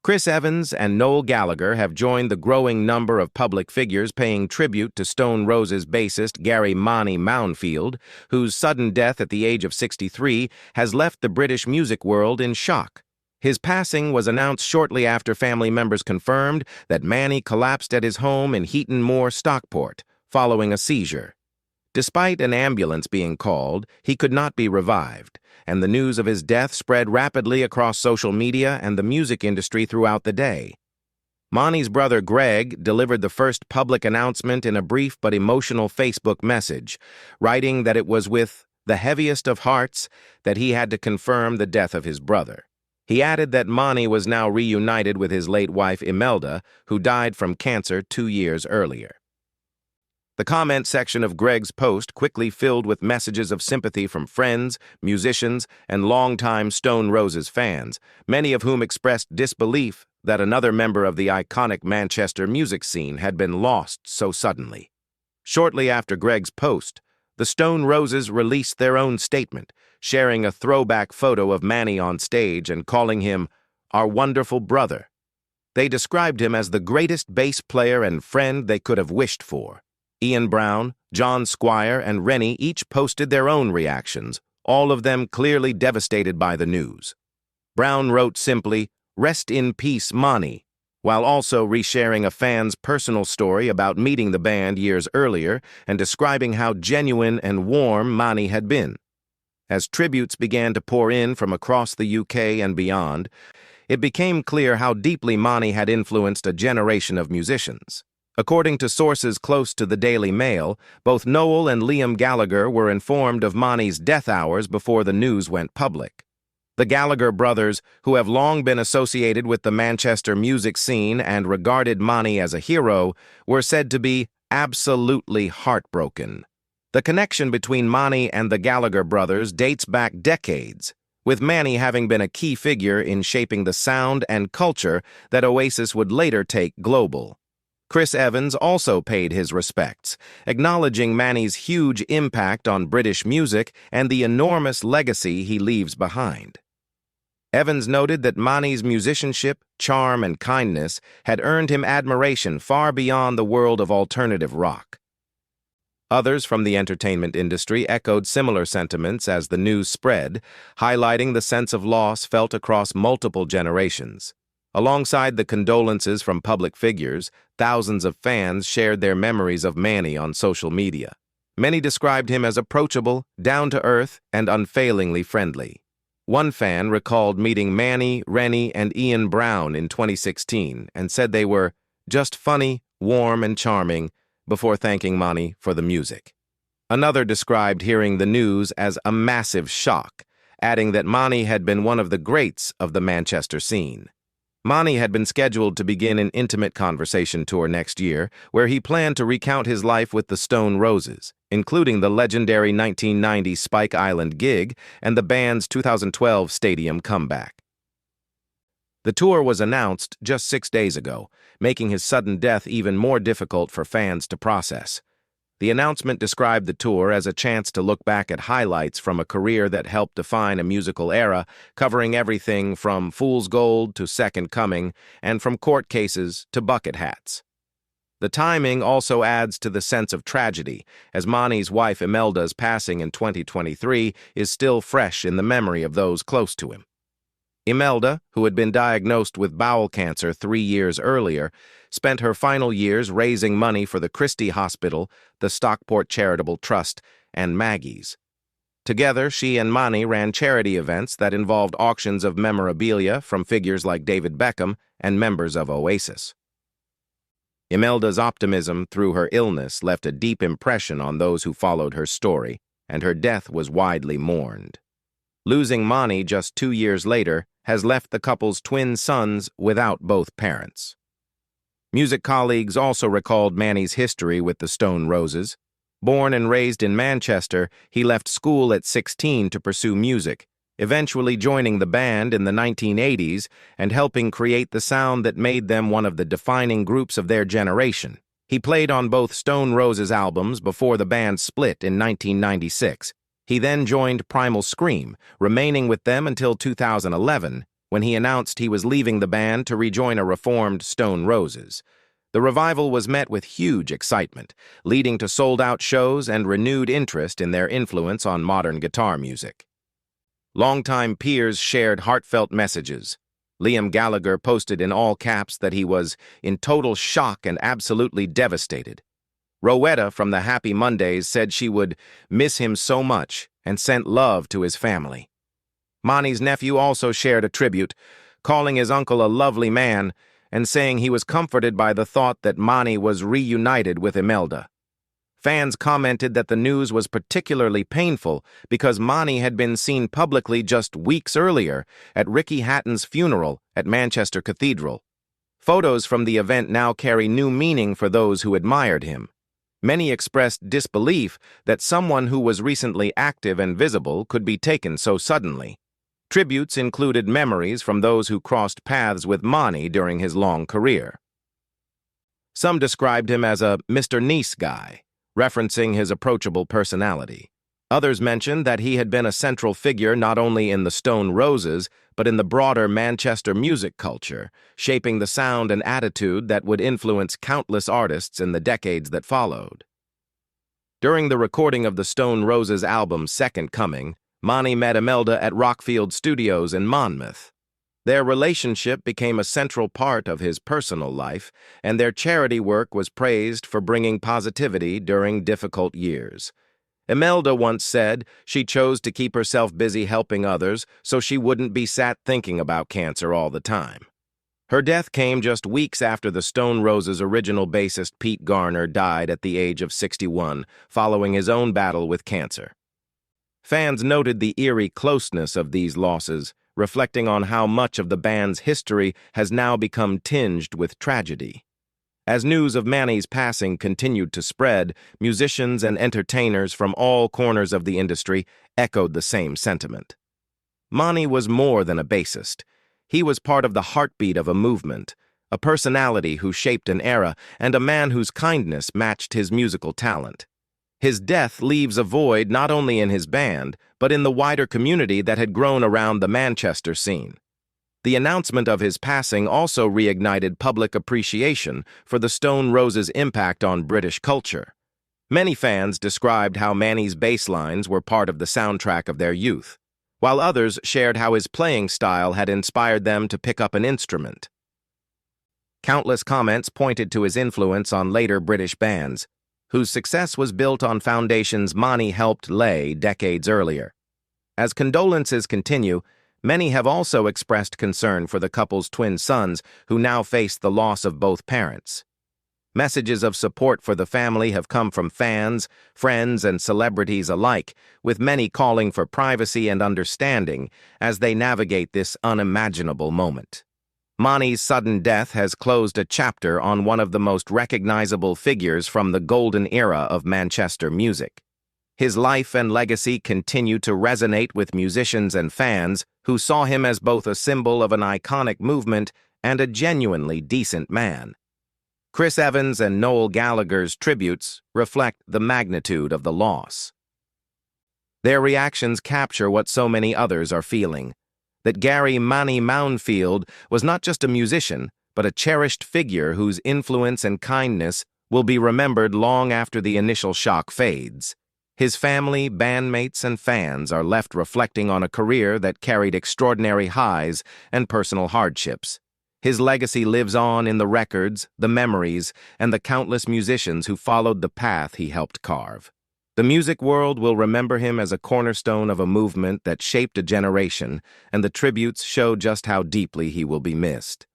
Chris Evans and Noel Gallagher have joined the growing number of public figures paying tribute to Stone Roses bassist Gary Mounfield, whose sudden death at the age of 63 has left the British music world in shock. His passing was announced shortly after family members confirmed that Manny collapsed at his home in Heaton Moor, Stockport, following a seizure. Despite an ambulance being called, he could not be revived, and the news of his death spread rapidly across social media and the music industry throughout the day. Manny's brother Greg delivered the first public announcement in a brief but emotional Facebook message, writing that it was with the heaviest of hearts that he had to confirm the death of his brother. He added that Manny was now reunited with his late wife Imelda, who died from cancer 2 years earlier. The comment section of Greg's post quickly filled with messages of sympathy from friends, musicians, and longtime Stone Roses fans, many of whom expressed disbelief that another member of the iconic Manchester music scene had been lost so suddenly. Shortly after Greg's post, the Stone Roses released their own statement, sharing a throwback photo of Manny on stage and calling him "our wonderful brother." They described him as the greatest bass player and friend they could have wished for. Ian Brown, John Squire, and Rennie each posted their own reactions, all of them clearly devastated by the news. Brown wrote simply, "Rest in peace, Manny," while also resharing a fan's personal story about meeting the band years earlier and describing how genuine and warm Manny had been. As tributes began to pour in from across the UK and beyond, it became clear how deeply Manny had influenced a generation of musicians. According to sources close to the Daily Mail, both Noel and Liam Gallagher were informed of Manny's death hours before the news went public. The Gallagher brothers, who have long been associated with the Manchester music scene and regarded Manny as a hero, were said to be absolutely heartbroken. The connection between Manny and the Gallagher brothers dates back decades, with Manny having been a key figure in shaping the sound and culture that Oasis would later take global. Chris Evans also paid his respects, acknowledging Manny's huge impact on British music and the enormous legacy he leaves behind. Evans noted that Manny's musicianship, charm, and kindness had earned him admiration far beyond the world of alternative rock. Others from the entertainment industry echoed similar sentiments as the news spread, highlighting the sense of loss felt across multiple generations. Alongside the condolences from public figures, thousands of fans shared their memories of Manny on social media. Many described him as approachable, down-to-earth, and unfailingly friendly. One fan recalled meeting Manny, Rennie, and Ian Brown in 2016 and said they were just funny, warm, and charming before thanking Manny for the music. Another described hearing the news as a massive shock, adding that Manny had been one of the greats of the Manchester scene. Manny had been scheduled to begin an intimate conversation tour next year, where he planned to recount his life with the Stone Roses, including the legendary 1990 Spike Island gig and the band's 2012 stadium comeback. The tour was announced just 6 days ago, making his sudden death even more difficult for fans to process. The announcement described the tour as a chance to look back at highlights from a career that helped define a musical era, covering everything from Fool's Gold to Second Coming, and from court cases to bucket hats. The timing also adds to the sense of tragedy, as Manny's wife Imelda's passing in 2023 is still fresh in the memory of those close to him. Imelda, who had been diagnosed with bowel cancer 3 years earlier, spent her final years raising money for the Christie Hospital, the Stockport Charitable Trust, and Maggie's. Together, she and Manny ran charity events that involved auctions of memorabilia from figures like David Beckham and members of Oasis. Imelda's optimism through her illness left a deep impression on those who followed her story, and her death was widely mourned. Losing Manny just 2 years later has left the couple's twin sons without both parents. Music colleagues also recalled Manny's history with the Stone Roses. Born and raised in Manchester, he left school at 16 to pursue music, eventually joining the band in the 1980s and helping create the sound that made them one of the defining groups of their generation. He played on both Stone Roses albums before the band split in 1996. He then joined Primal Scream, remaining with them until 2011, when he announced he was leaving the band to rejoin a reformed Stone Roses. The revival was met with huge excitement, leading to sold-out shows and renewed interest in their influence on modern guitar music. Longtime peers shared heartfelt messages. Liam Gallagher posted in all caps that he was in total shock and absolutely devastated. Rowetta from the Happy Mondays said she would miss him so much and sent love to his family. Monty's nephew also shared a tribute, calling his uncle a lovely man and saying he was comforted by the thought that Monty was reunited with Imelda. Fans commented that the news was particularly painful because Monty had been seen publicly just weeks earlier at Ricky Hatton's funeral at Manchester Cathedral. Photos from the event now carry new meaning for those who admired him. Many expressed disbelief that someone who was recently active and visible could be taken so suddenly. Tributes included memories from those who crossed paths with Monty during his long career. Some described him as a Mr. Nice guy, referencing his approachable personality. Others mentioned that he had been a central figure not only in the Stone Roses, but in the broader Manchester music culture, shaping the sound and attitude that would influence countless artists in the decades that followed. During the recording of the Stone Roses album Second Coming, Monty met Imelda at Rockfield Studios in Monmouth. Their relationship became a central part of his personal life, and their charity work was praised for bringing positivity during difficult years. Imelda once said she chose to keep herself busy helping others so she wouldn't be sat thinking about cancer all the time. Her death came just weeks after the Stone Roses' original bassist Pete Garner died at the age of 61, following his own battle with cancer. Fans noted the eerie closeness of these losses, reflecting on how much of the band's history has now become tinged with tragedy. As news of Manny's passing continued to spread, musicians and entertainers from all corners of the industry echoed the same sentiment. Manny was more than a bassist. He was part of the heartbeat of a movement, a personality who shaped an era, and a man whose kindness matched his musical talent. His death leaves a void not only in his band, but in the wider community that had grown around the Manchester scene. The announcement of his passing also reignited public appreciation for the Stone Roses' impact on British culture. Many fans described how Manny's bass lines were part of the soundtrack of their youth, while others shared how his playing style had inspired them to pick up an instrument. Countless comments pointed to his influence on later British bands, whose success was built on foundations Monty helped lay decades earlier. As condolences continue, many have also expressed concern for the couple's twin sons who now face the loss of both parents. Messages of support for the family have come from fans, friends, and celebrities alike, with many calling for privacy and understanding as they navigate this unimaginable moment. Monty's sudden death has closed a chapter on one of the most recognizable figures from the golden era of Manchester music. His life and legacy continue to resonate with musicians and fans who saw him as both a symbol of an iconic movement and a genuinely decent man. Chris Evans and Noel Gallagher's tributes reflect the magnitude of the loss. Their reactions capture what so many others are feeling: that Gary "Manny" Mounfield was not just a musician, but a cherished figure whose influence and kindness will be remembered long after the initial shock fades. His family, bandmates, and fans are left reflecting on a career that carried extraordinary highs and personal hardships. His legacy lives on in the records, the memories, and the countless musicians who followed the path he helped carve. The music world will remember him as a cornerstone of a movement that shaped a generation, and the tributes show just how deeply he will be missed.